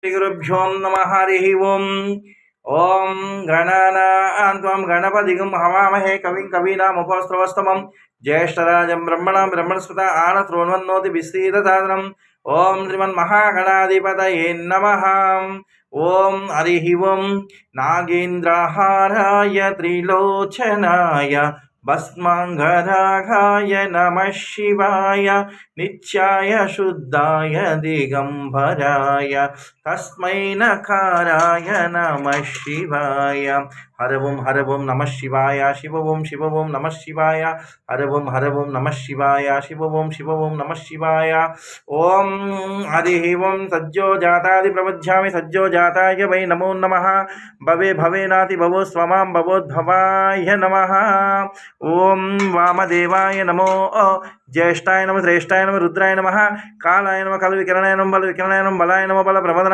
श्रीगुरुभ्यो नमः हरिः ओम्। ॐ गणानां गणपतिं हवामहे कविं कवीनामुपस्त्रवस्तमं ज्येष्ठराजं ब्रह्मणां ब्रह्मणस्पता आनशृण्वन्नोति विश्रीदसादनम्। ॐ श्रीमन्महागणाधिपतये नमः। ॐ हरिः ओम्। नागेन्द्रहाराय त्रिलोचनाय भस्माङ्गरागाय नमः शिवाय नित्याय शुद्धाय दिगंबराय तस्मै नकाराय नमः शिवाय। हर ओं नमः शिवाय शिव ओं नमः शिवाय हर ओं नमः शिवाय शिव ओं नमः शिवाय। ओम हरिः ओं। सज्जो जातादि प्रवज्यामि सज्जो जाताय वै नमो नमः। भवे भवेनाति भवो स्वमां भवोद्भवाय नमः। ओम वामदेवाय नमो ज्येष्ठाय नमः श्रेष्ठाय नमः रुद्राय नमः कालाय नमः कलविकरणाय नमः बलविकरणाय नमः बलाय नमः बलप्रमदनाय